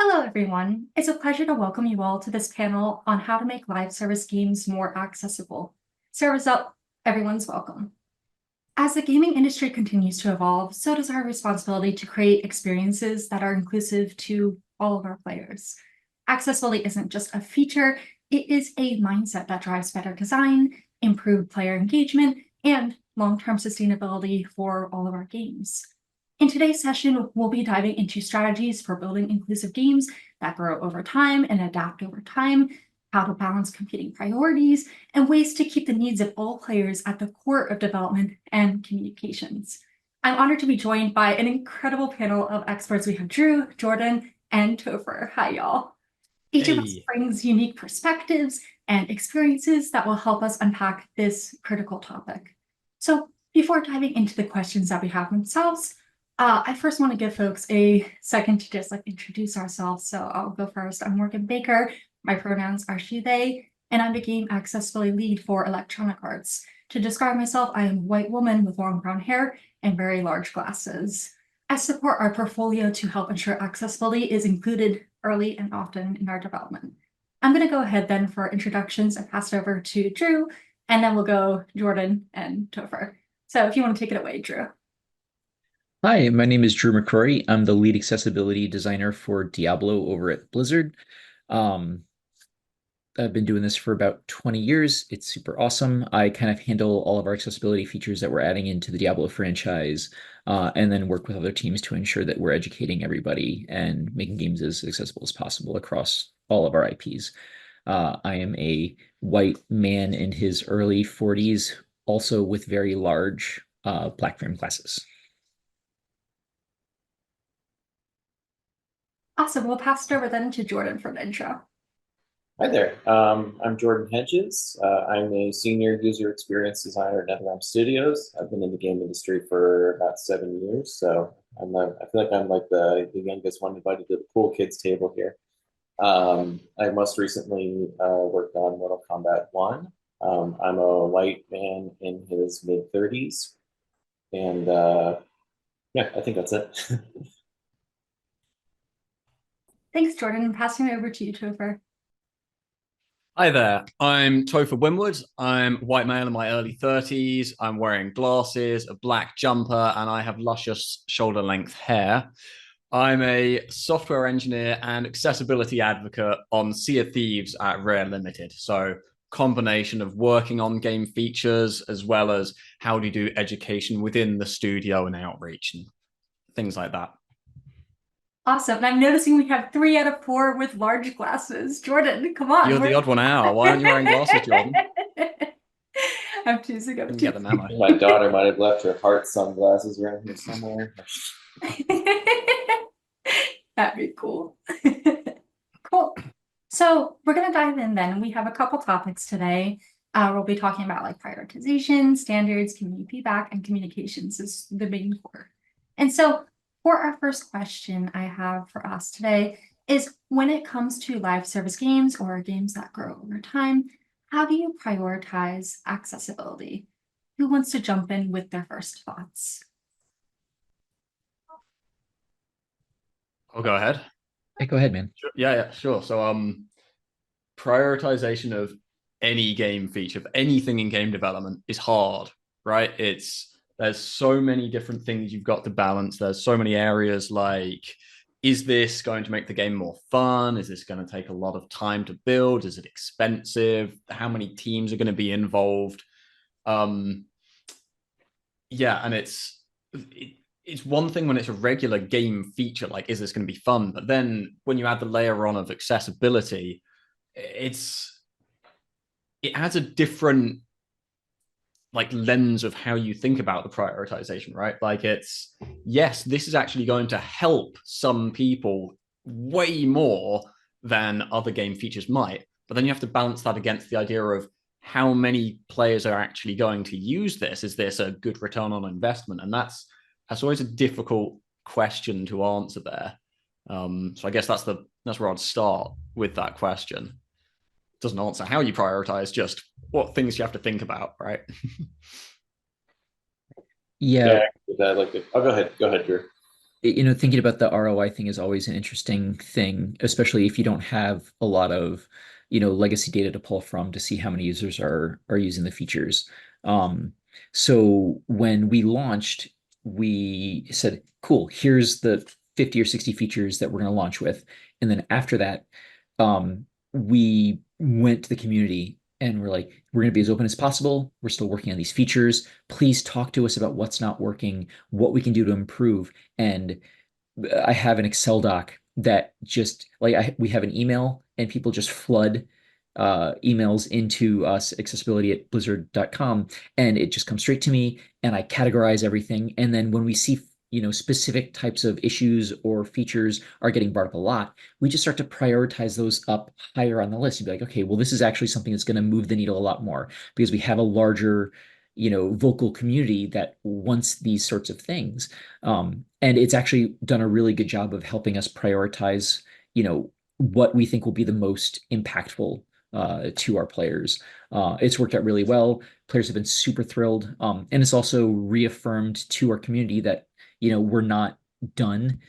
Hello, everyone. It's a pleasure to welcome you all to this panel on how to make live service games more accessible. Servers up, everyone's welcome. As the gaming industry continues to evolve, so does our responsibility to create experiences that are inclusive to all of our players. Accessibility isn't just a feature, it is a mindset that drives better design, improved player engagement, and long-term sustainability for all of our games. In today's session, we'll be diving into strategies for building inclusive games that grow over time and adapt over time, how to balance competing priorities, and ways to keep the needs of all players at the core of development and communications. I'm honored to be joined by an incredible panel of experts. We have Drew, Jordan, and Topher. Hi, y'all. Each of us brings unique perspectives and experiences that will help us unpack this critical topic. So before diving into the questions that we have themselves, I first want to give folks a second to just introduce ourselves. So I'll go first. I'm Morgan Baker. My pronouns are she, they, and I'm the game accessibility lead for Electronic Arts. To describe myself, I am a white woman with long brown hair and very large glasses. I support our portfolio to help ensure accessibility is included early and often in our development. I'm going to go ahead then for introductions and pass it over to Drew, and then we'll go Jordan and Topher. So if you want to take it away, Drew. Hi, my name is Drew McRory. I'm the lead accessibility designer for Diablo over at Blizzard. I've been doing this for about 20 years. It's super awesome. I kind of handle all of our accessibility features that we're adding into the Diablo franchise, and then work with other teams to ensure that we're educating everybody and making games as accessible as possible across all of our IPs. I am a white man in his early 40s, also with very large black frame glasses. Awesome. We'll pass it over then to Jordan for an intro. Hi there. I'm Jordan Hedges. I'm a senior user experience designer at NetherRealm Studios. I've been in the game industry for about 7 years, so I feel like I'm like the youngest one invited to the cool kids table here. I most recently worked on Mortal Kombat 1. I'm a white man in his mid-30s, and yeah, I think that's it. Thanks, Jordan. I'm passing it over to you, Topher. Hi there, I'm Topher Winward. I'm a white male in my early 30s. I'm wearing glasses, a black jumper, and I have luscious shoulder-length hair. I'm a software engineer and accessibility advocate on Sea of Thieves at Rare Limited. So combination of working on game features as well as how do you do education within the studio and outreach and things like that. Awesome. And I'm noticing we have 3 out of 4 with large glasses. Jordan, come on. You're the odd one out. Why aren't you wearing glasses, Jordan? I'm teasing. Get the memo. My daughter might have left her heart sunglasses around here somewhere. That'd be cool. Cool. So we're going to dive in then. We have a couple topics today. We'll be talking about prioritization, standards, community feedback, and communications is the main core. And so for our first question I have for us today is, when it comes to live service games or games that grow over time, how do you prioritize accessibility? Who wants to jump in with their first thoughts? I'll go ahead. Hey, go ahead, man. Yeah, sure. So prioritization of any game feature, of anything in game development is hard, right? There's so many different things you've got to balance. There's so many areas like, is this going to make the game more fun? Is this going to take a lot of time to build? Is it expensive? How many teams are going to be involved? Yeah, and it's one thing when it's a regular game feature, like, is this going to be fun? But then when you add the layer on of accessibility, it adds a different lens of how you think about the prioritization, right? Yes, this is actually going to help some people way more than other game features might, but then you have to balance that against the idea of how many players are actually going to use this. Is this a good return on investment? And that's always a difficult question to answer there. So I guess that's where I'd start with that question. Doesn't answer how you prioritize, just what things you have to think about, right? Yeah. I'll go ahead, Drew. Thinking about the ROI thing is always an interesting thing, especially if you don't have a lot of, legacy data to pull from to see how many users are using the features. So when we launched, we said, cool, here's the 50 or 60 features that we're going to launch with. And then after that, we went to the community and we're like, we're going to be as open as possible. We're still working on these features. Please talk to us about what's not working, what we can do to improve. And I have an Excel doc that just like we have an email and people just flood emails into us accessibility@blizzard.com, and it just comes straight to me and I categorize everything. And then when we see specific types of issues or features are getting brought up a lot, we just start to prioritize those up higher on the list and be like, okay, well, this is actually something that's going to move the needle a lot more because we have a larger vocal community that wants these sorts of things. And it's actually done a really good job of helping us prioritize, what we think will be the most impactful to our players. It's worked out really well. Players have been super thrilled. And it's also reaffirmed to our community that, we're not done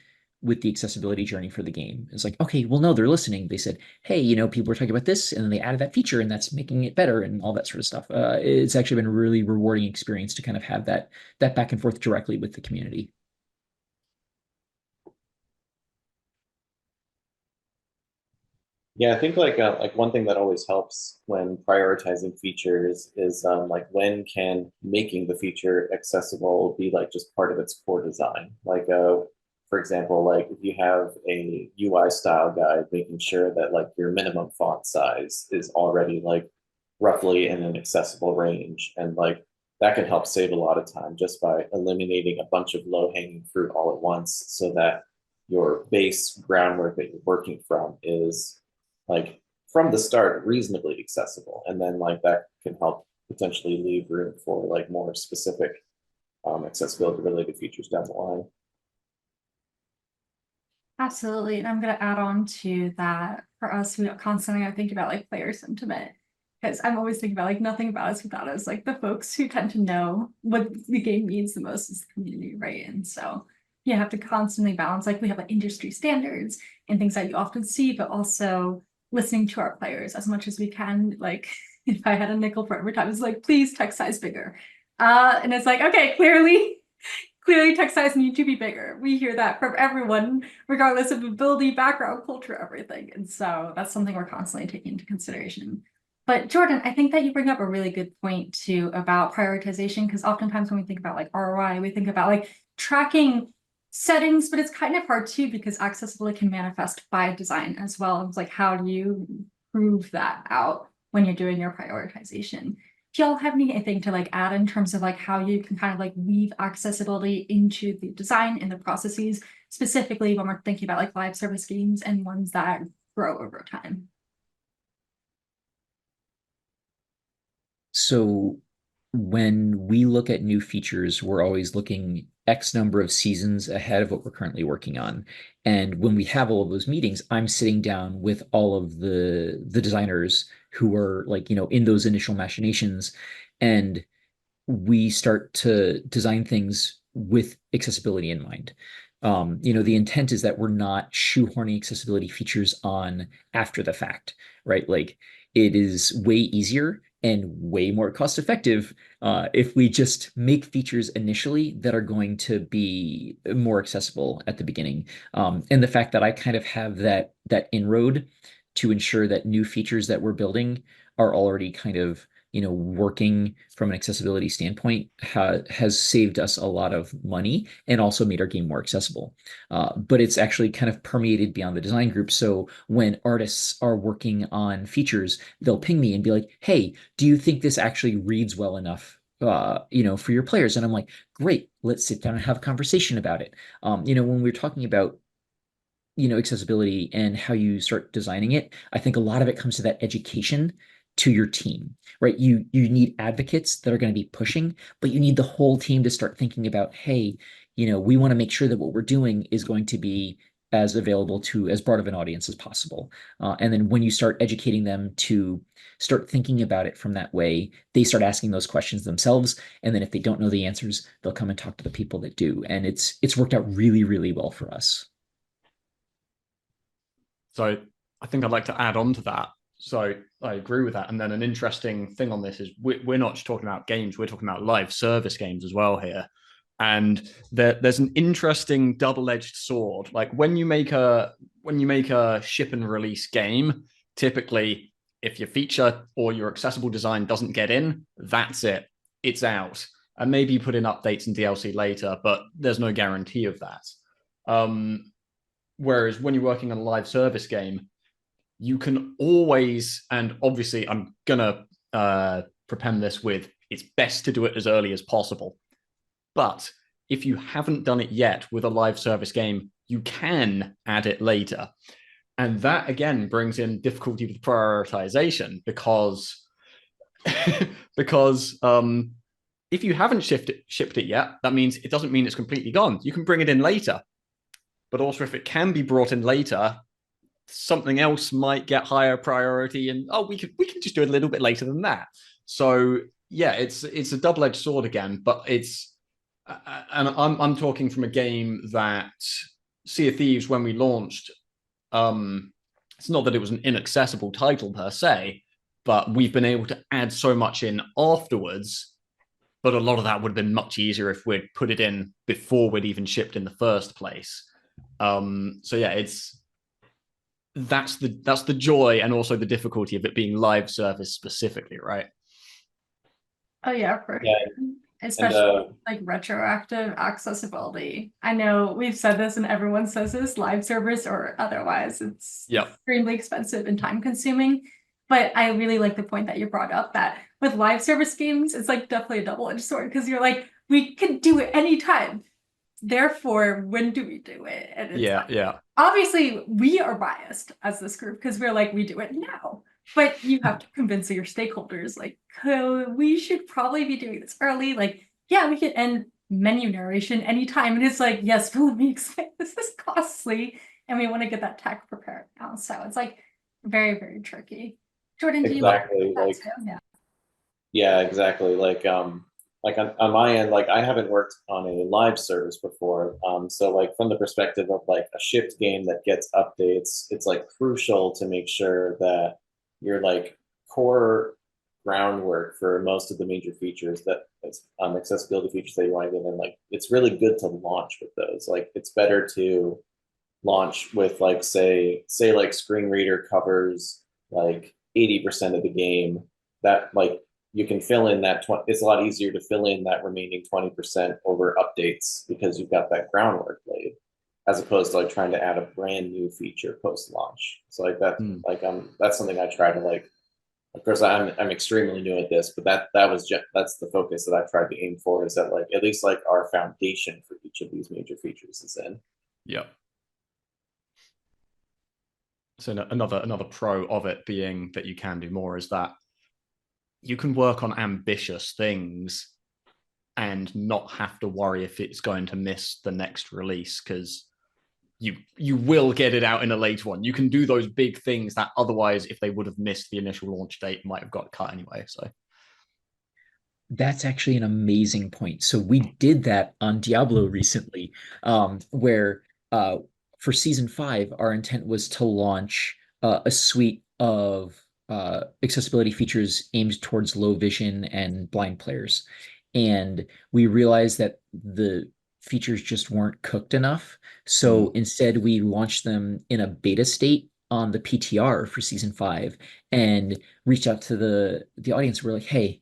with the accessibility journey for the game. It's like, okay, well, no, they're listening. They said, hey, people were talking about this, and then they added that feature, and that's making it better, and all that sort of stuff. It's actually been a really rewarding experience to kind of have that back and forth directly with the community. Yeah, I think like one thing that always helps when prioritizing features is like when can making the feature accessible be like just part of its core design. Like for example, like if you have a UI style guide, making sure that like your minimum font size is already like roughly in an accessible range, and like that can help save a lot of time just by eliminating a bunch of low hanging fruit all at once, so that your base groundwork that you're working from is like from the start reasonably accessible, and then like that can help potentially leave room for like more specific accessibility related features down the line. Absolutely. And I'm going to add on to that. For us, we constantly I think about like player sentiment, because I'm always thinking about like nothing about us without us. Like the folks who tend to know what the game means the most is the community, right? And so you have to constantly balance, like we have like industry standards and things that you often see, but also listening to our players as much as we can. Like if I had a nickel for every time, it's like, please text size bigger. And it's like, okay, clearly text size need to be bigger. We hear that from everyone, regardless of ability, background, culture, everything. And so that's something we're constantly taking into consideration. But Jordan, I think that you bring up a really good point too about prioritization, because oftentimes when we think about like ROI, we think about like tracking settings, but it's kind of hard too because accessibility can manifest by design as well. It's like, how do you prove that out when you're doing your prioritization? Do y'all have anything to like add in terms of like how you can kind of like weave accessibility into the design and the processes, specifically when we're thinking about like live service games and ones that grow over time? So when we look at new features, we're always looking X number of seasons ahead of what we're currently working on. And when we have all of those meetings, I'm sitting down with all of the designers who are like, in those initial machinations, and we start to design things with accessibility in mind. The intent is that we're not shoehorning accessibility features on after the fact, right? Like it is way easier and way more cost effective if we just make features initially that are going to be more accessible at the beginning. And the fact that I kind of have that inroad to ensure that new features that we're building are already kind of working from an accessibility standpoint has saved us a lot of money and also made our game more accessible. But it's actually kind of permeated beyond the design group. So when artists are working on features, they'll ping me and be like, hey, do you think this actually reads well enough for your players? And I'm like, great, let's sit down and have a conversation about it. When we're talking about accessibility and how you start designing it, I think a lot of it comes to that education to your team, right? You need advocates that are going to be pushing, but you need the whole team to start thinking about, hey, we want to make sure that what we're doing is going to be as available to as broad of an audience as possible. And then when you start educating them to start thinking about it from that way, they start asking those questions themselves. And then if they don't know the answers, they'll come and talk to the people that do. And it's worked out really, really well for us. So I think I'd like to add on to that. So I agree with that. And then an interesting thing on this is we're not just talking about games, we're talking about live service games as well here. And there's an interesting double-edged sword. Like when you make a ship and release game, typically if your feature or your accessible design doesn't get in, that's it. It's out. And maybe you put in updates and DLC later, but there's no guarantee of that. Whereas when you're working on a live service game, you can always, and obviously I'm going to prepend this with, it's best to do it as early as possible. But if you haven't done it yet with a live service game, you can add it later. And that, again, brings in difficulty with prioritization because, because if you haven't shipped it yet, that means it doesn't mean it's completely gone. You can bring it in later. But also if it can be brought in later, something else might get higher priority and, oh, we can just do it a little bit later than that. So yeah, it's a double-edged sword again, but it's, and I'm talking from a game that Sea of Thieves, when we launched, it's not that it was an inaccessible title per se, but we've been able to add so much in afterwards. But a lot of that would have been much easier if we'd put it in before we'd even shipped in the first place. So yeah, that's the joy and also the difficulty of it being live service specifically, right? Oh yeah, for Yeah. sure. Especially like retroactive accessibility. I know we've said this and everyone says this, live servers or otherwise, it's extremely expensive and time consuming. But I really like the point that you brought up that with live service games, it's like definitely a double-edged sword because you're like, we can do it anytime. Therefore, when do we do it? And it's obviously we are biased as this group because we're like, we do it now. But you have to convince your stakeholders, like, we should probably be doing this early. Like, yeah, we can end menu narration anytime. And it's like, yes, but let me explain, this is costly. And we want to get that tech prepared now. So it's like very, very tricky. Jordan, do you want to like, yeah. Yeah, exactly. Like on my end, like I haven't worked on a live service before. So like from the perspective of like a shipped game that gets updates, it's like crucial to make sure that your like core groundwork for most of the major features that accessibility features that you want to get in, like it's really good to launch with those. Like it's better to launch with like say like screen reader covers like 80% of the game, that like you can fill in that it's a lot easier to fill in that remaining 20% over updates because you've got that groundwork laid, as opposed to like trying to add a brand new feature post launch. So like that, that's something I try to like. Of course, I'm extremely new at this, but that's the focus that I tried to aim for, is that like at least like our foundation for each of these major features is in. Yeah. So another pro of it being that you can do more is that you can work on ambitious things and not have to worry if it's going to miss the next release, because you will get it out in a later one. You can do those big things that otherwise, if they would have missed the initial launch date, might have got cut anyway. So that's actually an amazing point. So we did that on Diablo recently, where for season 5, our intent was to launch a suite of accessibility features aimed towards low vision and blind players. And we realized that the features just weren't cooked enough. So instead, we launched them in a beta state on the PTR for season 5 and reached out to the audience. We're like, hey,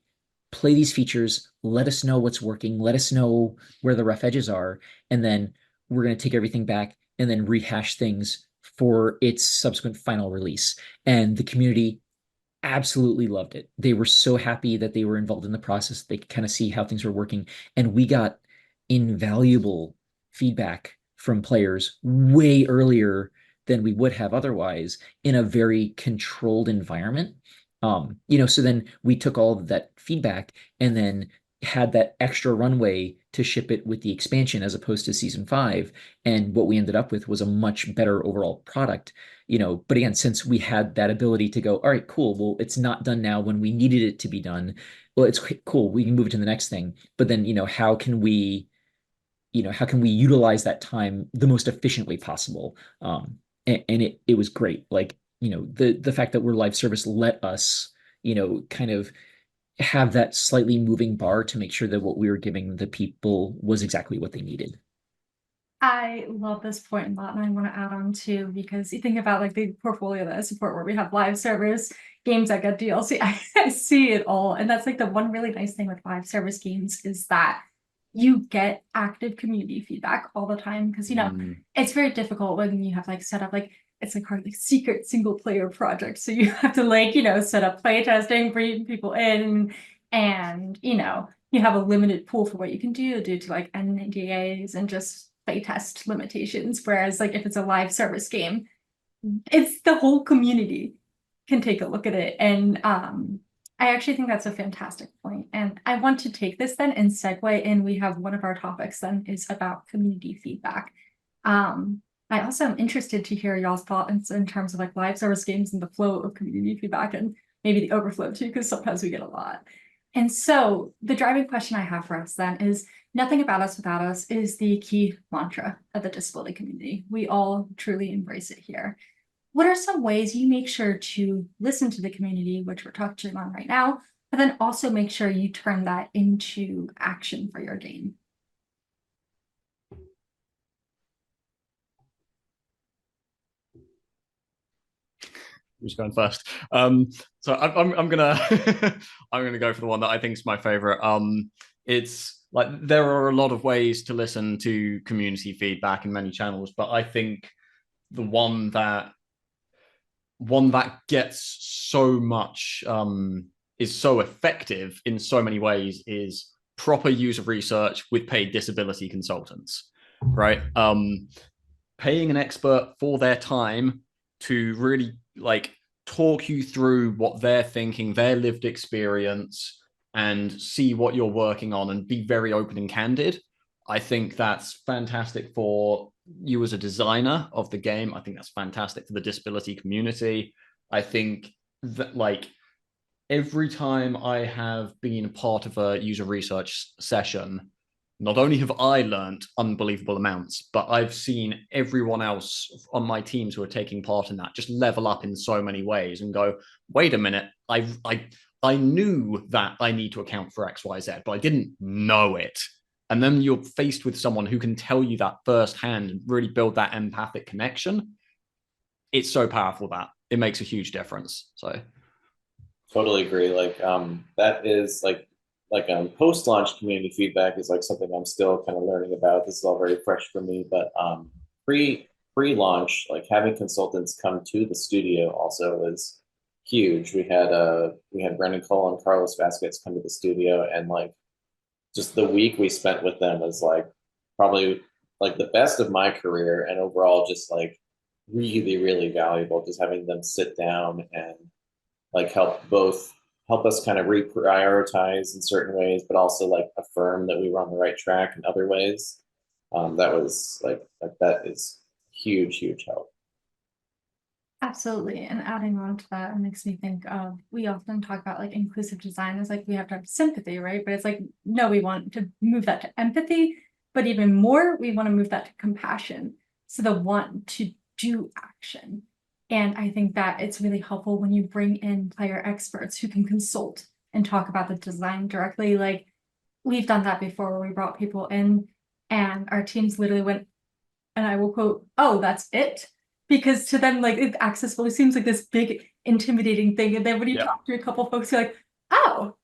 play these features, let us know what's working, let us know where the rough edges are, and then we're going to take everything back and then rehash things for its subsequent final release. And the community absolutely loved it. They were so happy that they were involved in the process. They could kind of see how things were working. And we got invaluable feedback from players way earlier than we would have otherwise in a very controlled environment. So then we took all of that feedback and then had that extra runway to ship it with the expansion as opposed to season 5. And what we ended up with was a much better overall product. But again, since we had that ability to go, all right, cool, well, it's not done now when we needed it to be done. Well, it's cool, we can move it to the next thing. But then, how can we utilize that time the most efficient way possible? And it was great. Like, the fact that we're live service let us, kind of have that slightly moving bar to make sure that what we were giving the people was exactly what they needed. I love this point a lot, and I want to add on too, because you think about like the portfolio that I support where we have live servers, games that get DLC. I see it all. And that's like the one really nice thing with live service games is that you get active community feedback all the time. Because it's very difficult when you have like set up like it's like hard like secret single player project. So you have to like, set up play testing, bring people in, and you have a limited pool for what you can do due to like NDAs and just playtest limitations. Whereas like if it's a live service game, it's the whole community can take a look at it. And I actually think that's a fantastic point. And I want to take this then and segue in. We have one of our topics then is about community feedback. I also am interested to hear y'all's thoughts in terms of like live service games and the flow of community feedback and maybe the overflow too, because sometimes we get a lot. And so the driving question I have for us then is nothing about us without us is the key mantra of the disability community. We all truly embrace it here. What are some ways you make sure to listen to the community, which we're touching on right now, but then also make sure you turn that into action for your game? Who's going first? So I'm gonna I'm gonna go for the one that I think is my favorite. It's like there are a lot of ways to listen to community feedback in many channels, but I think the one that gets so much is so effective in so many ways is proper user research with paid disability consultants, right? Paying an expert for their time to really like talk you through what they're thinking, their lived experience, and see what you're working on and be very open and candid. I think that's fantastic for you as a designer of the game. I think that's fantastic for the disability community. I think that like every time I have been part of a user research session, not only have I learned unbelievable amounts, but I've seen everyone else on my teams who are taking part in that just level up in so many ways and go, wait a minute, I knew that I need to account for X, Y, Z, but I didn't know it. And then you're faced with someone who can tell you that firsthand and really build that empathic connection. It's so powerful that it makes a huge difference. So totally agree. Like that is like post-launch community feedback is like something I'm still kind of learning about. This is all very fresh for me, but pre-launch, like having consultants come to the studio also was huge. We had Brendan Cole and Carlos Vasquez come to the studio, and like just the week we spent with them was like probably like the best of my career, and overall just like really, really valuable. Just having them sit down and like help us kind of reprioritize in certain ways, but also like affirm that we were on the right track in other ways. That was like that is huge help. Absolutely. And adding on to that, it makes me think of, we often talk about like inclusive design as like we have to have sympathy, right? But it's like, no, we want to move that to empathy, but even more, we want to move that to compassion. So the want to do action. And I think that it's really helpful when you bring in player experts who can consult and talk about the design directly. Like we've done that before where we brought people in and our teams literally went, and I will quote, "Oh, that's it." Because to them, like accessibility seems like this big intimidating thing. And then when you talk to a couple folks, you're like, oh,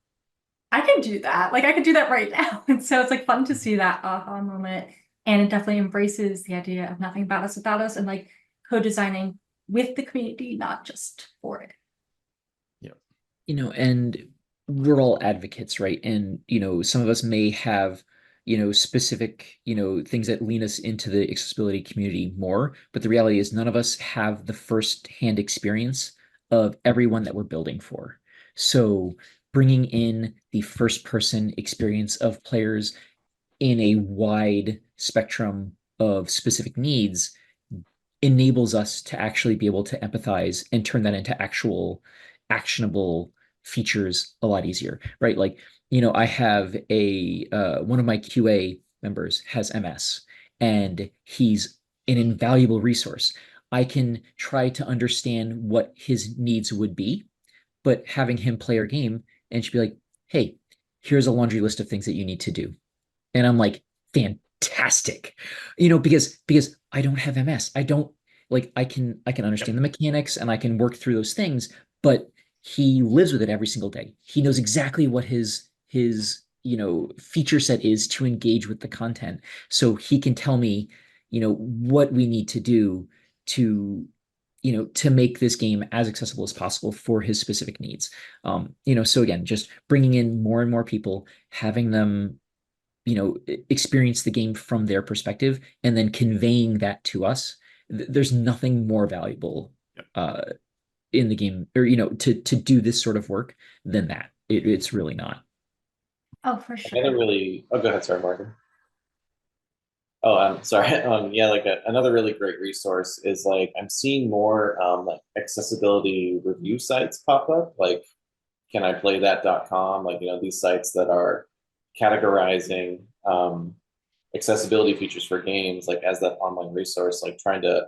I can do that. Like I can do that right now. And so it's like fun to see that aha moment. And it definitely embraces the idea of nothing about us without us and like co-designing with the community, not just for it. Yeah. And we're all advocates, right? And, some of us may have, specific, things that lean us into the accessibility community more. But the reality is none of us have the first-hand experience of everyone that we're building for. So bringing in the first person experience of players in a wide spectrum of specific needs enables us to actually be able to empathize and turn that into actual actionable features a lot easier, right? Like, I have one of my QA members has MS, and he's an invaluable resource. I can try to understand what his needs would be, but having him play our game and she'd be like, hey, here's a laundry list of things that you need to do. And I'm like, fantastic. Because I don't have MS. I don't like I can understand the mechanics and I can work through those things, but he lives with it every single day. He knows exactly what his feature set is to engage with the content. So he can tell me, what we need to do to to make this game as accessible as possible for his specific needs. So again, just bringing in more and more people, having them experience the game from their perspective, and then conveying that to us. There's nothing more valuable in the game, or to do this sort of work than that. It's really not. Oh, for sure. Oh, go ahead, sorry, Morgan. Oh, I'm sorry. Yeah, like another really great resource is like I'm seeing more like accessibility review sites pop up, like caniplaythat.com, like these sites that are categorizing accessibility features for games like as that online resource, like trying to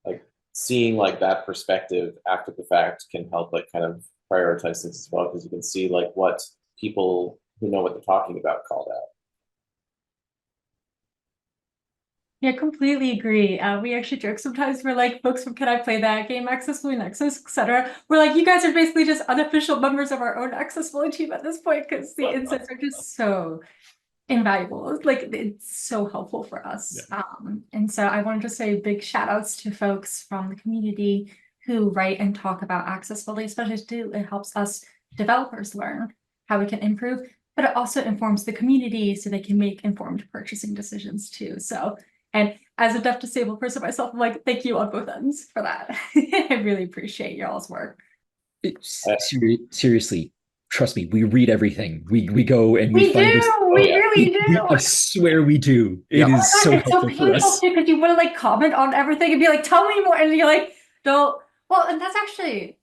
like seeing like that perspective after the fact can help like kind of prioritize things as well, because you can see like what people who know what they're talking about called out. Yeah, completely agree. We actually joke sometimes, we're like, folks from Can I Play That, Game Accessibility Nexus, etc. We're like, you guys are basically just unofficial members of our own accessibility team at this point, because the insights are just so invaluable. Like, it's so helpful for us. Yeah. And so I wanted to say big shout outs to folks from the community who write and talk about accessibility, especially too. It helps us developers learn how we can improve, but it also informs the community so they can make informed purchasing decisions too. So, and as a deaf disabled person myself, I'm like, thank you on both ends for that. I really appreciate y'all's work. Seriously, trust me, we read everything. We go and we find do. this. We really do. I swear we do. Yeah. It is so it's so helpful for painful us. too, because you want to like comment on everything and be like, tell me more, and you're like, don't. Well, and that's a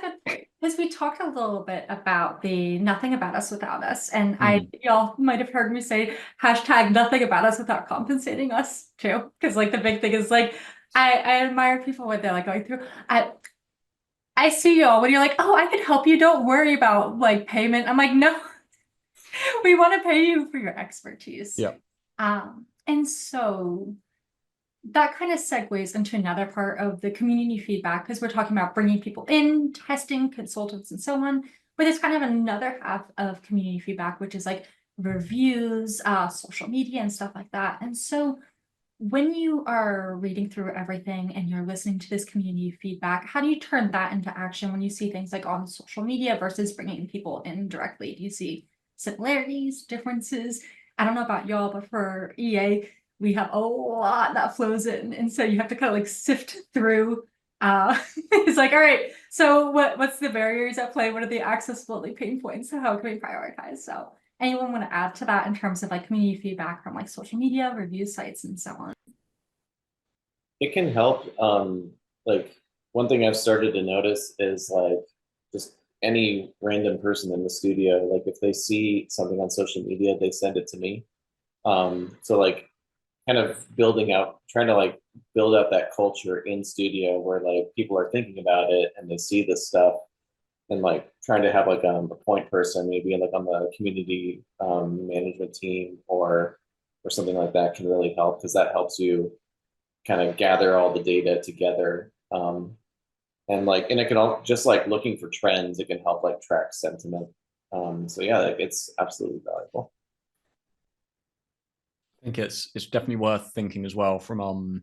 good point, because we talked a little bit about the nothing about us without us, and y'all might have heard me say hashtag nothing about us without compensating us too, because like the big thing is like I admire people when they're like going through. I see y'all when you're like, oh, I can help you, don't worry about like payment. I'm like, no, we want to pay you for your expertise. Yeah. And so that kind of segues into another part of the community feedback, because we're talking about bringing people in, testing, consultants, and so on. But there's kind of another half of community feedback, which is like reviews, social media, and stuff like that. And so when you are reading through everything and you're listening to this community feedback, how do you turn that into action when you see things like on social media versus bringing people in directly? Do you see similarities, differences? I don't know about y'all, but for EA, we have a lot that flows in. And so you have to kind of like sift through. It's like, all right, so what's the barriers at play? What are the accessibility pain points? How can we prioritize? So anyone want to add to that in terms of like community feedback from like social media, review sites, and so on? It can help. Like one thing I've started to notice is like just any random person in the studio, like if they see something on social media, they send it to me. So like kind of trying to like build out that culture in studio where like people are thinking about it and they see this stuff, and like trying to have like a point person, maybe like on the community management team or something like that, can really help, because that helps you kind of gather all the data together. And it can all just like looking for trends, it can help like track sentiment. So yeah, like it's absolutely valuable. I think it's definitely worth thinking as well from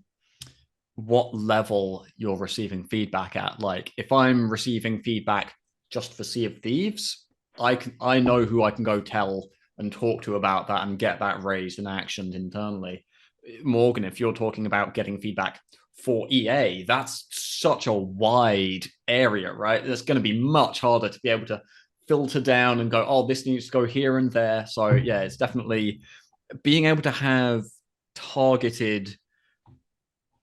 what level you're receiving feedback at. Like if I'm receiving feedback just for Sea of Thieves, I know who I can go tell and talk to about that and get that raised and actioned internally. Morgan, if you're talking about getting feedback for EA, that's such a wide area, right? It's going to be much harder to be able to filter down and go, oh, this needs to go here and there. So yeah, it's definitely being able to have targeted,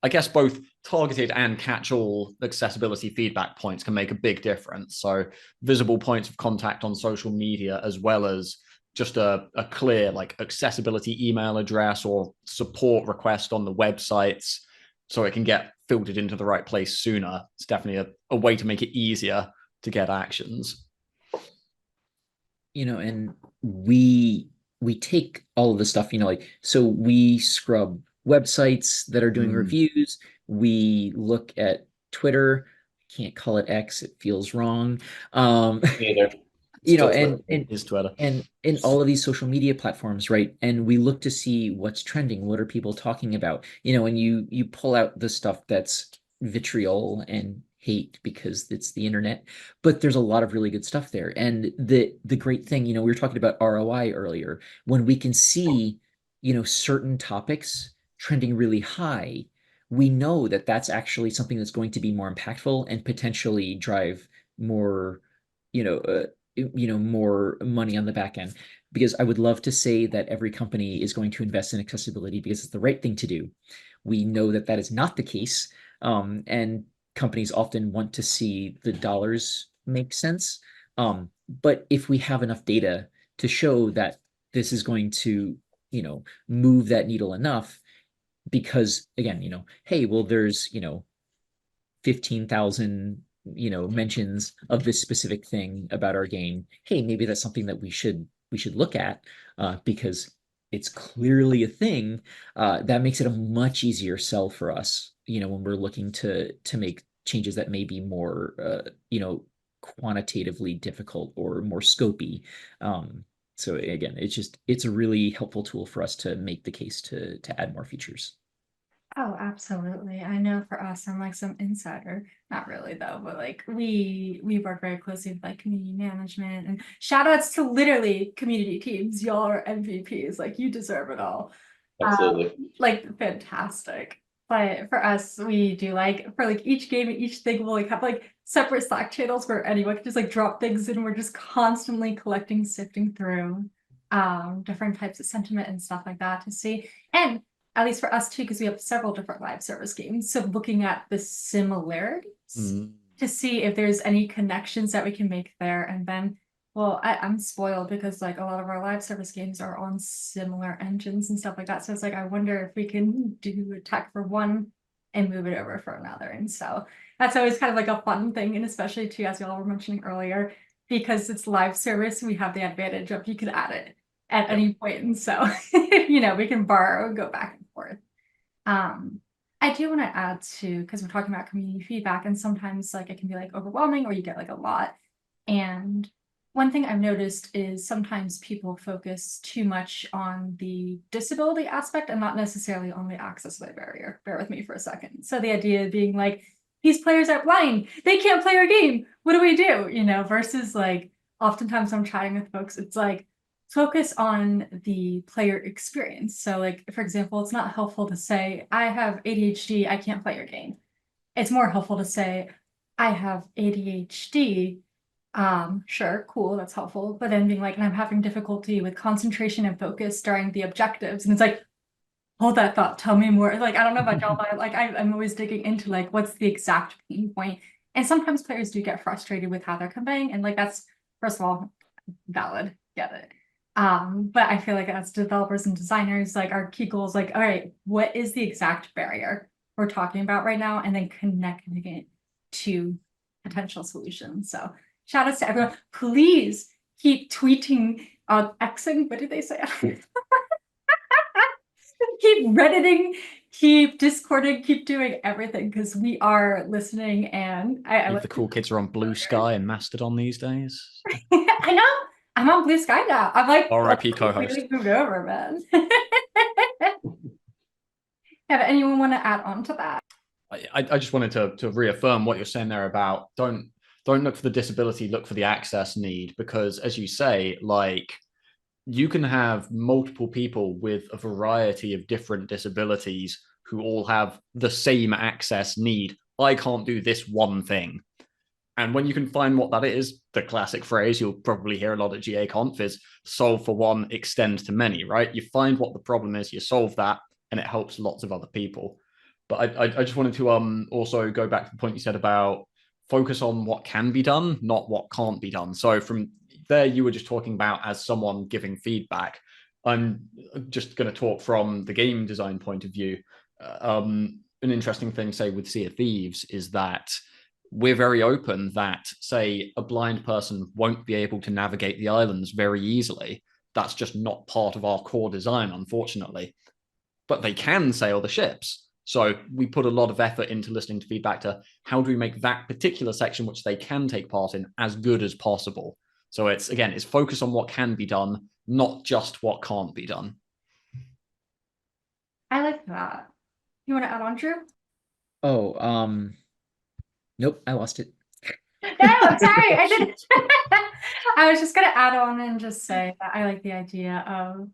I guess both targeted and catch-all accessibility feedback points can make a big difference. So visible points of contact on social media, as well as just a clear like accessibility email address or support request on the websites, so it can get filtered into the right place sooner. It's definitely a way to make it easier to get actions. And we take all of the stuff, like, so we scrub websites that are doing reviews. We look at Twitter. Can't call it X, it feels wrong. Either. And is Twitter. And in all of these social media platforms, right? And we look to see what's trending, what are people talking about, and you pull out the stuff that's vitriol and hate because it's the internet, but there's a lot of really good stuff there. And the great thing, we were talking about ROI earlier, when we can see, certain topics trending really high, we know that that's actually something that's going to be more impactful and potentially drive more, more money on the back end. Because I would love to say that every company is going to invest in accessibility because it's the right thing to do. We know that that is not the case. And companies often want to see the dollars make sense. But if we have enough data to show that this is going to, move that needle enough, because again, hey, well, there's, 15,000, mentions of this specific thing about our game. Hey, maybe that's something that we should look at, because it's clearly a thing. That makes it a much easier sell for us, when we're looking to make changes that may be more, quantitatively difficult or more scopy. So again, it's a really helpful tool for us to make the case to add more features. Oh, absolutely. I know for us, I'm like some insider, not really though, but like we work very closely with like community management, and shout outs to literally community teams. Y'all are MVPs, like you deserve it all. Absolutely. Like fantastic. But for us, we do like for like each game and each thing, we'll like have like separate Slack channels where anyone can just like drop things in. We're just constantly collecting, sifting through different types of sentiment and stuff like that to see. And at least for us too, because we have several different live service games. So looking at the similarities to see if there's any connections that we can make there. And then, well, I'm spoiled because like a lot of our live service games are on similar engines and stuff like that. So it's like, I wonder if we can do a tech for one and move it over for another. And so that's always kind of like a fun thing. And especially too, as y'all were mentioning earlier, because it's live service, we have the advantage of you can add it at any point. And so, we can borrow and go back and forth. I do want to add to, because we're talking about community feedback, and sometimes like it can be like overwhelming or you get like a lot. And one thing I've noticed is sometimes people focus too much on the disability aspect and not necessarily on the accessibility barrier. Bear with me for a second. So the idea being like, these players are blind, they can't play our game. What do we do? Versus like, oftentimes I'm chatting with folks, it's like, focus on the player experience. So like, for example, it's not helpful to say, I have ADHD, I can't play your game. It's more helpful to say, I have ADHD. Sure, cool, that's helpful. But then being like, and I'm having difficulty with concentration and focus during the objectives. And it's like, hold that thought, tell me more. Like, I don't know about y'all, but like I'm always digging into like, what's the exact pain point? And sometimes players do get frustrated with how they're conveying. And like, that's, first of all, valid, get it. But I feel like as developers and designers, like our key goal is like, all right, what is the exact barrier we're talking about right now? And then connecting it to potential solutions. So shout outs to everyone. Please keep tweeting, Xing, what did they say? Keep Redditing, keep Discording, keep doing everything because we are listening. And I the cool kids are on Blue Sky and Mastodon these days. I know. I'm on Blue Sky now. I'm like, R.I.P. co-host. Really moved over, man. Have anyone want to add on to that? I just wanted to reaffirm what you're saying there about don't look for the disability, look for the access need, because as you say, like you can have multiple people with a variety of different disabilities who all have the same access need. I can't do this one thing. And when you can find what that is, the classic phrase you'll probably hear a lot at GAconf is solve for one, extend to many, right? You find what the problem is, you solve that, and it helps lots of other people. But I just wanted to also go back to the point you said about focus on what can be done, not what can't be done. So from there, you were just talking about as someone giving feedback. I'm just going to talk from the game design point of view. An interesting thing, say, with Sea of Thieves is that we're very open that, say, a blind person won't be able to navigate the islands very easily. That's just not part of our core design, unfortunately. But they can sail the ships. So we put a lot of effort into listening to feedback to how do we make that particular section, which they can take part in, as good as possible. So it's, again, it's focus on what can be done, not just what can't be done. I like that. You want to add on, Drew? Oh, nope, I lost it. No, sorry, I didn't. I was just gonna add on and just say that I like the idea of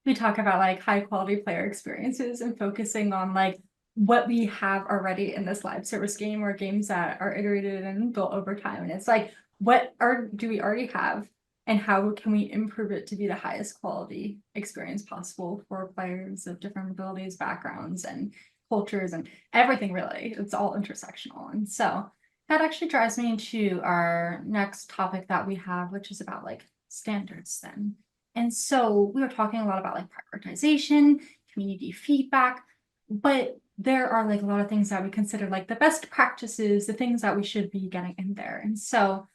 we talk about like high quality player experiences and focusing on like what we have already in this live service game or games that are iterated and built over time. And it's like, do we already have and how can we improve it to be the highest quality experience possible for players of different abilities, backgrounds, and cultures and everything really. It's all intersectional. And so that actually drives me into our next topic that we have, which is about like standards then. And so we were talking a lot about like prioritization, community feedback, but there are like a lot of things that we consider like the best practices, the things that we should be getting in there. And so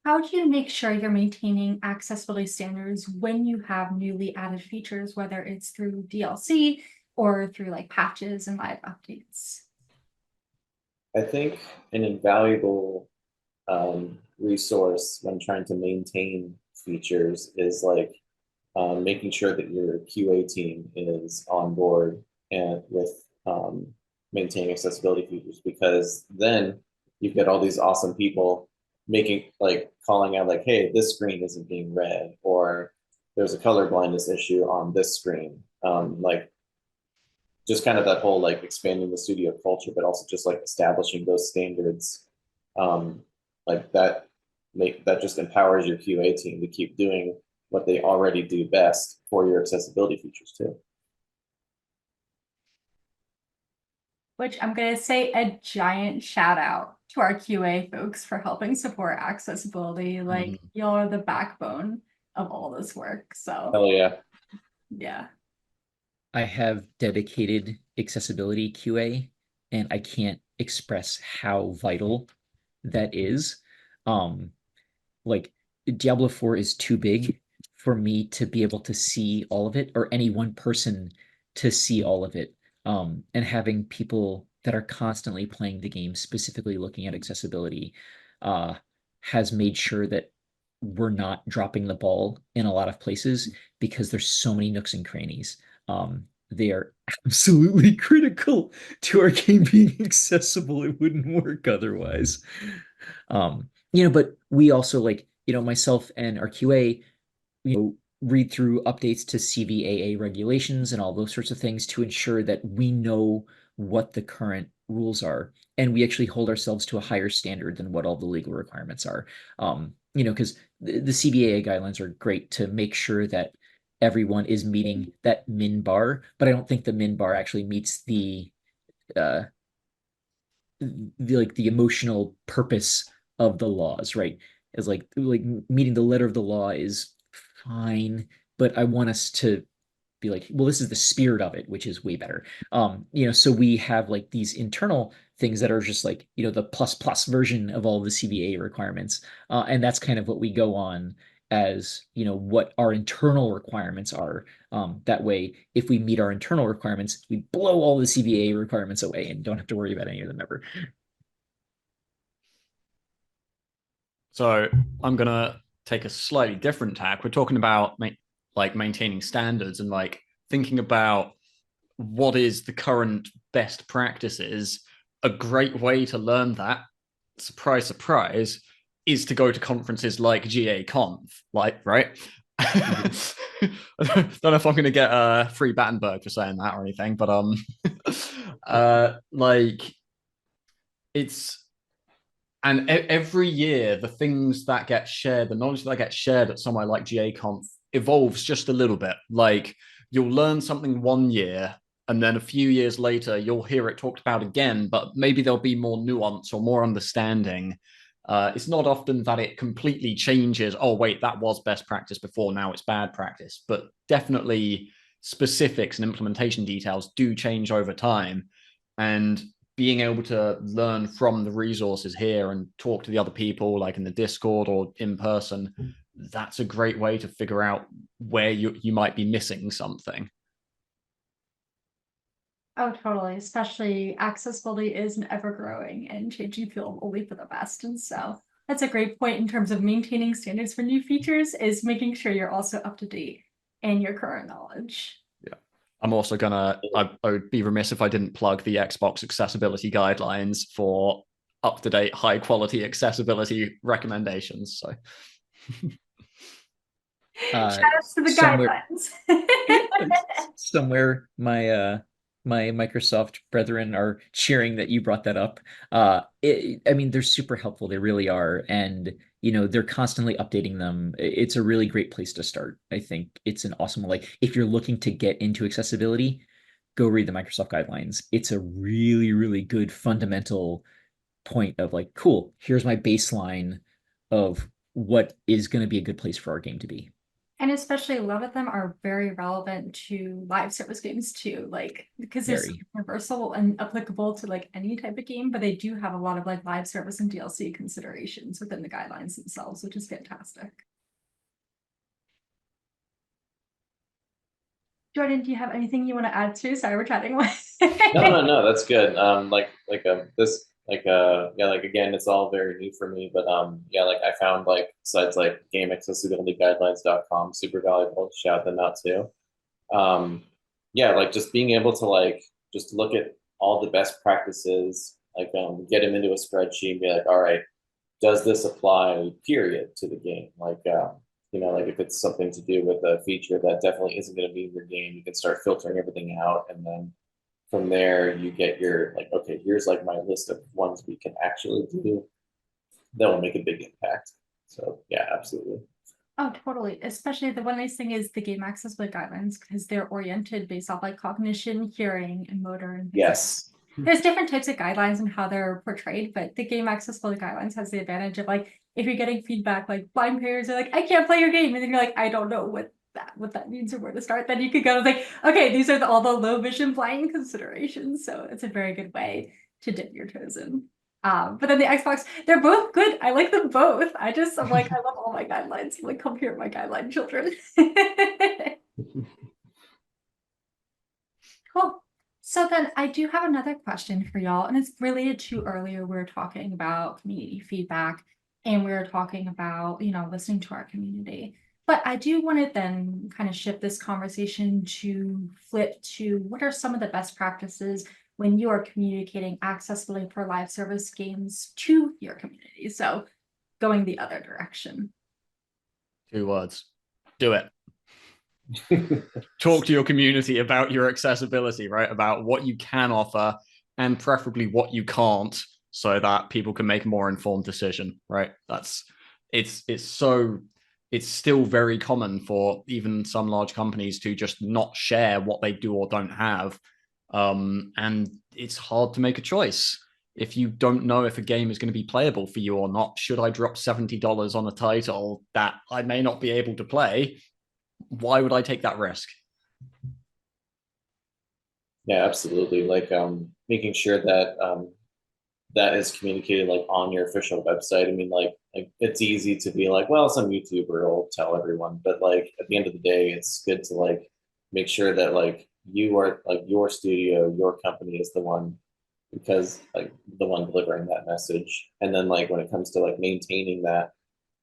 how do you make sure you're maintaining accessibility standards when you have newly added features, whether it's through DLC or through like patches and live updates? I think an invaluable resource when trying to maintain features is like making sure that your QA team is on board and with maintaining accessibility features, because then you've got all these awesome people making like calling out like, hey, this screen isn't being read, or there's a color blindness issue on this screen. Like just kind of that whole like expanding the studio culture, but also just like establishing those standards, like that just empowers your QA team to keep doing what they already do best for your accessibility features too. Which I'm going to say a giant shout out to our QA folks for helping support accessibility. Like y'all are the backbone of all this work. So hell yeah. Yeah. I have dedicated accessibility QA, and I can't express how vital that is. Like Diablo 4 is too big for me to be able to see all of it, or any one person to see all of it. And having people that are constantly playing the game, specifically looking at accessibility, has made sure that we're not dropping the ball in a lot of places, because there's so many nooks and crannies. They are absolutely critical to our game being accessible. It wouldn't work otherwise. But we also myself and our QA, read through updates to CVAA regulations and all those sorts of things to ensure that we know what the current rules are, and we actually hold ourselves to a higher standard than what all the legal requirements are. Because the CVAA guidelines are great to make sure that everyone is meeting that min bar, but I don't think the min bar actually meets the emotional purpose of the laws, right? Is like meeting the letter of the law is fine, but I want us to be like, well, this is the spirit of it, which is way better. So we have like these internal things that are just like, the plus version of all the CVA requirements. And that's kind of what we go on as, what our internal requirements are. That way, if we meet our internal requirements, we blow all the CVA requirements away and don't have to worry about any of them ever. So I'm going to take a slightly different tack. We're talking about maintaining standards and like thinking about what is the current best practices. A great way to learn that, surprise, surprise, is to go to conferences like GAconf, right? I don't know if I'm going to get a free Battenberg for saying that or anything, but it's And every year, the things that get shared, the knowledge that gets shared at somewhere like GAconf evolves just a little bit. Like you'll learn something one year, and then a few years later, you'll hear it talked about again, but maybe there'll be more nuance or more understanding. It's not often that it completely changes. Oh, wait, that was best practice before. Now it's bad practice. But definitely specifics and implementation details do change over time. And being able to learn from the resources here and talk to the other people, like in the Discord or in person, that's a great way to figure out where you might be missing something. Oh, totally. Especially accessibility is an ever-growing and changing field only for the best. And so that's a great point in terms of maintaining standards for new features, is making sure you're also up to date in your current knowledge. Yeah. I'm also I would be remiss if I didn't plug the Xbox accessibility guidelines for up-to-date, high-quality accessibility recommendations. So Shout outs to the somewhere guidelines. somewhere my Microsoft brethren are cheering that you brought that up. I mean, they're super helpful. They really are. And, they're constantly updating them. It's a really great place to start. I think it's an awesome, like, if you're looking to get into accessibility, go read the Microsoft guidelines. It's a really, really good fundamental point of like, cool, here's my baseline of what is going to be a good place for our game to be. And especially a lot of them are very relevant to live service games too, like because they're so Very. universal and applicable to like any type of game, but they do have a lot of like live service and DLC considerations within the guidelines themselves, which is fantastic. Jordan, do you have anything you want to add to? Sorry, we're chatting away. No, that's good. Like again, it's all very new for me, but yeah, like I found like sites like GameAccessibilityGuidelines.com super valuable. Shout them out too. Yeah, like just being able to like just look at all the best practices, like get them into a spreadsheet and be like, all right, does this apply period to the game? Like like if it's something to do with a feature that definitely isn't going to be in your game, you can start filtering everything out, and then from there you get your like, okay, here's like my list of ones we can actually do that will make a big impact. So yeah, absolutely. Oh, totally. Especially the one nice thing is the game accessibility guidelines, because they're oriented based off like cognition, hearing, and motor. And Yes. there's different types of guidelines and how they're portrayed, but the game accessibility guidelines has the advantage of like, if you're getting feedback, like blind players are like, I can't play your game. And then you're like, I don't know what that means or where to start. Then you could go like, okay, these are all the low vision blind considerations. So it's a very good way to dip your toes in. But then the Xbox, they're both good. I like them both. I'm like, I love all my guidelines. I'm like, come here, my guideline children. Cool. So then I do have another question for y'all, and it's related to earlier we were talking about community feedback, and we were talking about, listening to our community. But I do want to then kind of shift this conversation to flip to what are some of the best practices when you are communicating accessibility for live service games to your community. So going the other direction. 2 words. Do it. Talk to your community about your accessibility, right? About what you can offer and preferably what you can't, so that people can make a more informed decision, right? It's still very common for even some large companies to just not share what they do or don't have. And it's hard to make a choice. If you don't know if a game is going to be playable for you or not, should I drop $70 on a title that I may not be able to play? Why would I take that risk? Yeah, absolutely. Like making sure that that is communicated like on your official website. I mean, like it's easy to be like, well, some YouTuber will tell everyone, but like at the end of the day, it's good to like make sure that like you are like your studio, your company is the one, because like the one delivering that message. And then like when it comes to like maintaining that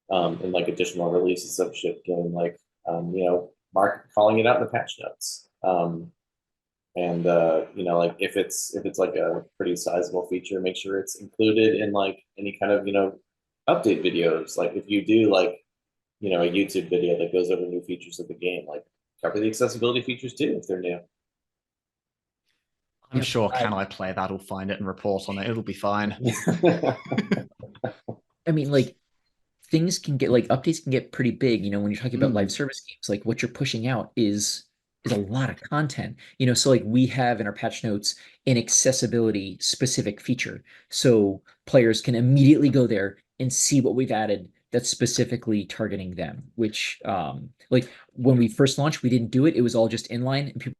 and like additional releases of shit game, like Mark calling it out in the patch notes. And like if it's like a pretty sizable feature, make sure it's included in like any kind of update videos. Like if you do like a YouTube video that goes over new features of the game, like cover the accessibility features too if they're new. I'm sure Can I Play that will find it and report on it. It'll be fine. I mean, like things can get like updates can get pretty big, when you're talking about live Mm. service games, like what you're pushing out is a lot of content. So like we have in our patch notes an accessibility specific feature. So players can immediately go there and see what we've added that's specifically targeting them, which like when we first launched, we didn't do it. It was all just inline and people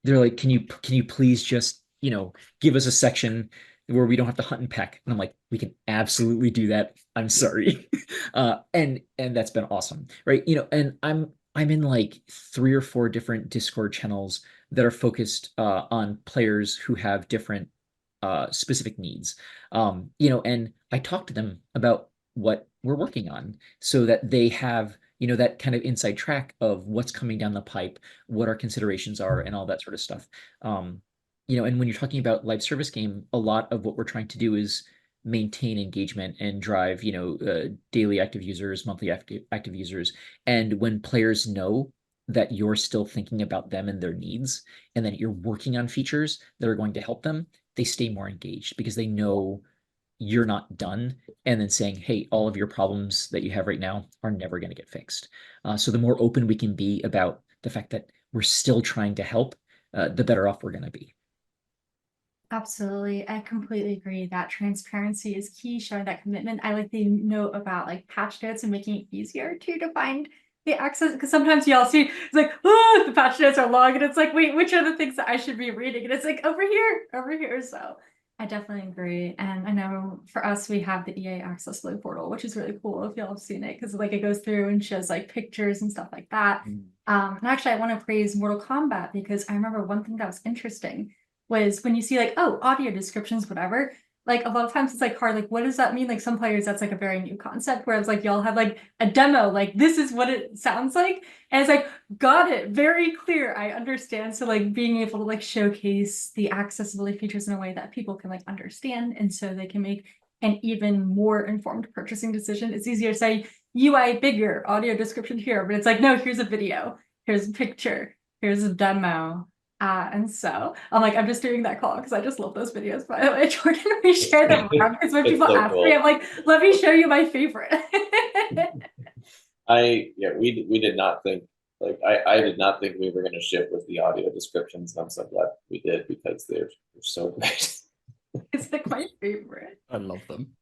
they're like, can you please just, give us a section where we don't have to hunt and peck? And I'm like, we can absolutely do that. I'm sorry. And that's been awesome. Right. And I'm in like 3 or 4 different Discord channels that are focused on players who have different specific needs. And I talk to them about what we're working on so that they have, that kind of inside track of what's coming down the pipe, what our considerations are, and all that sort of stuff. And when you're talking about live service game, a lot of what we're trying to do is maintain engagement and drive, daily active users, monthly active users. And when players know that you're still thinking about them and their needs, and that you're working on features that are going to help them, they stay more engaged because they know you're not done, and then saying, hey, all of your problems that you have right now are never going to get fixed. So the more open we can be about the fact that we're still trying to help, the better off we're going to be. Absolutely. I completely agree that transparency is key, showing that commitment. I like the note about like patch notes and making it easier to find the access, because sometimes y'all see it's like, oh, the patch notes are long, and it's like, wait, which are the things that I should be reading? And it's like over here, over here. So I definitely agree. And I know for us, we have the EA Accessibility Portal, which is really cool if y'all have seen it, because like it goes through and shows like pictures and stuff like that. And actually, I want to praise Mortal Kombat, because I remember one thing that was interesting was when you see like, oh, audio descriptions, whatever, like a lot of times it's like hard, like what does that mean? Like some players, that's like a very new concept, whereas like y'all have like a demo, like this is what it sounds like, and it's like, got it, very clear, I understand. So like being able to like showcase the accessibility features in a way that people can like understand, and so they can make an even more informed purchasing decision. It's easier to say UI bigger, audio description here, but it's like, no, here's a video, here's a picture, here's a demo. And so I'm like, I'm just doing that call because I just love those videos. By the way, Jordan, we share them around because when It's people so ask me, cool. I'm like, let me show you my favorite. We did not think, like I did not think we were going to ship with the audio descriptions, and I'm so glad we did, because they're so great. It's like my favorite. I love them.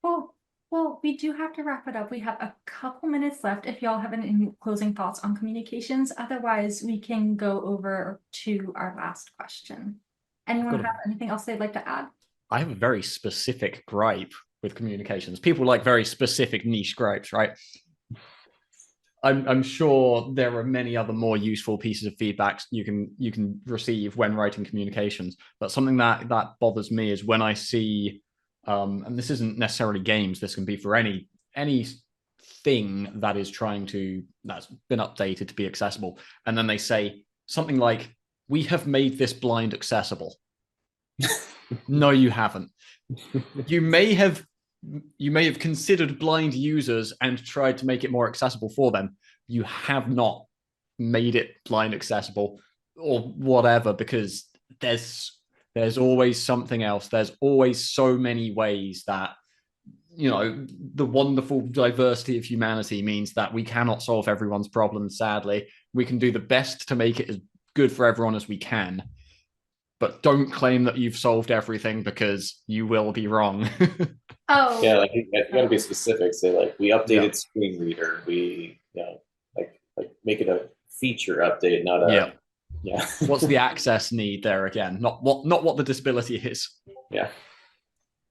Cool. Well, we do have to wrap it up. We have a couple minutes left if y'all have any closing thoughts on communications. Otherwise, we can go over to our last question. Anyone have anything else they'd like to add? I have a very specific gripe with communications. People like very specific niche gripes, right? I'm sure there are many other more useful pieces of feedback you can receive when writing communications. But something that bothers me is when I see, and this isn't necessarily games, this can be for any thing that is that's been updated to be accessible, and then they say something like, "We have made this blind accessible." No, you haven't. You may have considered blind users and tried to make it more accessible for them. You have not made it blind accessible or whatever, because there's always something else. There's always so many ways that, the wonderful diversity of humanity means that we cannot solve everyone's problems, sadly. We can do the best to make it as good for everyone as we can. But don't claim that you've solved everything, because you will be wrong. Oh, Yeah, like you got to be specific. Say like, we updated screen reader. We, like make it a feature update, not a yeah. What's the access need there again? Not what the disability is. Yeah.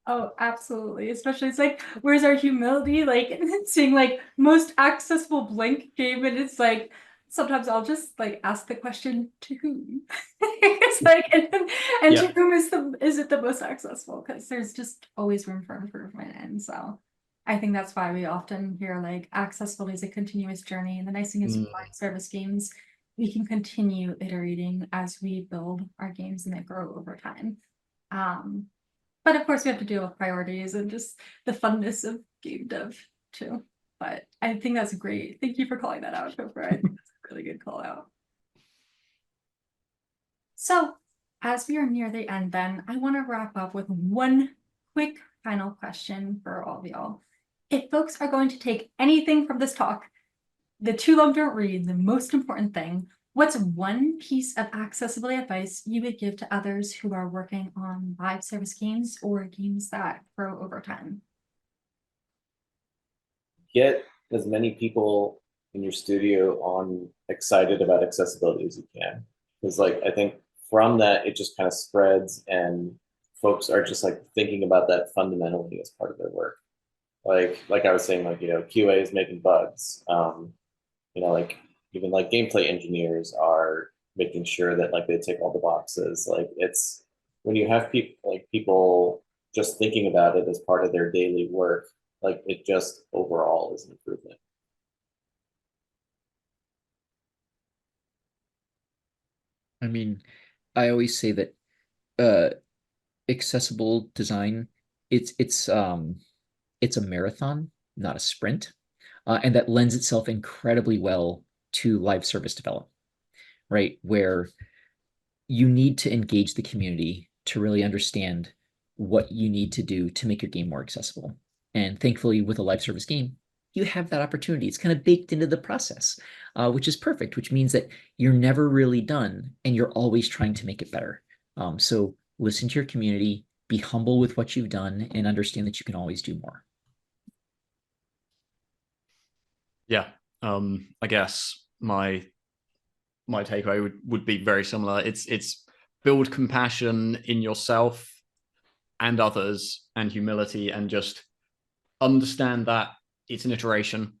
Oh, absolutely. Especially it's like, where's our humility? Like seeing like most accessible blank game, and it's like sometimes I'll just like ask the question, to whom? It's like, and to whom is it the most accessible? Because there's just always room for improvement. And so I think that's why we often hear like accessibility is a continuous journey. And the nice thing is with live service games, we can continue iterating as we build our games and they grow over time. But of course, we have to deal with priorities and just the funness of game dev too. But I think that's great. Thank you for calling that out, Topher. That's a really good call out. So As we are near the end, then I want to wrap up with one quick final question for all of y'all. If folks are going to take anything from this talk, the too long don't read, the most important thing, what's one piece of accessibility advice you would give to others who are working on live service games or games that grow over time? Get as many people in your studio excited about accessibility as you can. Because like, I think from that, it just kind of spreads and folks are just like thinking about that fundamentally as part of their work. Like I was saying, like, QA is making bugs. Like even like gameplay engineers are making sure that like they tick all the boxes. Like it's when you have people just thinking about it as part of their daily work, like it just overall is an improvement. I mean, I always say that accessible design, it's a marathon, not a sprint, and that lends itself incredibly well to live service development, right? Where you need to engage the community to really understand what you need to do to make your game more accessible. And thankfully, with a live service game, you have that opportunity. It's kind of baked into the process, which is perfect, which means that you're never really done and you're always trying to make it better. So listen to your community, be humble with what you've done, and understand that you can always do more. Yeah, I guess my takeaway would be very similar. It's build compassion in yourself and others, and humility, and just understand that it's an iteration.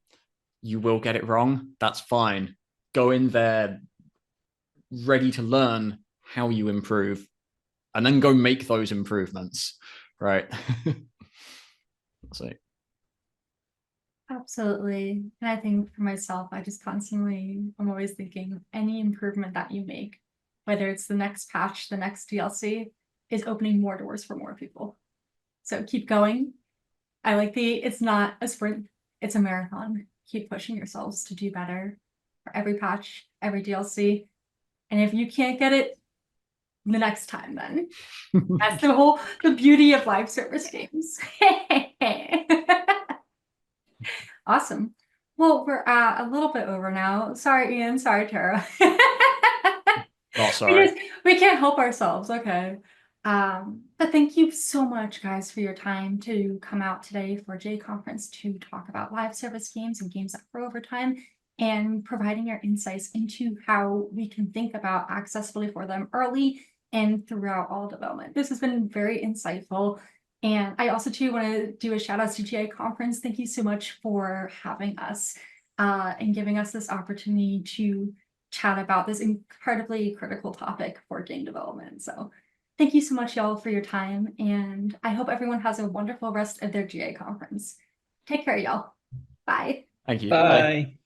You will get it wrong. That's fine. Go in there ready to learn how you improve, and then go make those improvements, right? So Absolutely. And I think for myself, I'm always thinking any improvement that you make, whether it's the next patch, the next DLC, is opening more doors for more people. So keep going. I like it's not a sprint, it's a marathon. Keep pushing yourselves to do better for every patch, every DLC. And if you can't get it the next time, then that's the beauty of live service games. Awesome. Well, we're a little bit over now. Sorry, Ian. Sorry, Tara. not sorry. We can't help ourselves. Okay. But thank you so much, guys, for your time to come out today for GAconference to talk about live service games and games that grow over time, and providing your insights into how we can think about accessibility for them early and throughout all development. This has been very insightful. And I also too want to do a shout out to GAconference. Thank you so much for having us and giving us this opportunity to chat about this incredibly critical topic for game development. So thank you so much, y'all, for your time. And I hope everyone has a wonderful rest of their GAconference. Take care, y'all. Bye. Thank you. Bye.